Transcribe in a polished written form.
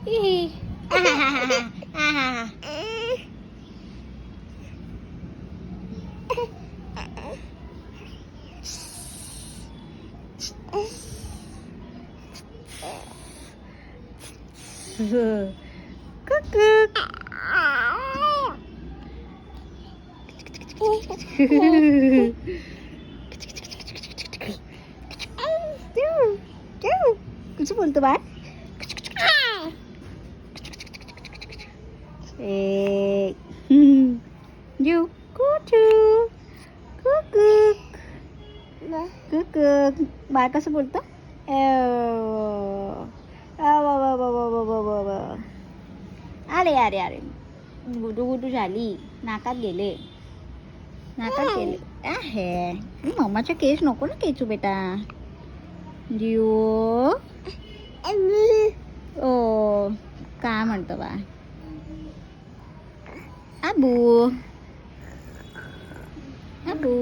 इ आहाहाहा. Kukuk. कसं बोलतो बाळ? ए जू कुचू कुकुक कुकुक. बाळ कसं बोलतो? अरे अरे अरे गुडू गुडू झाली. नाकात गेले. नाकात गेले. आहे मम्माचा केस नको ना केचू बेटा. जिओ ओ काय म्हणतो बा? अबू अबू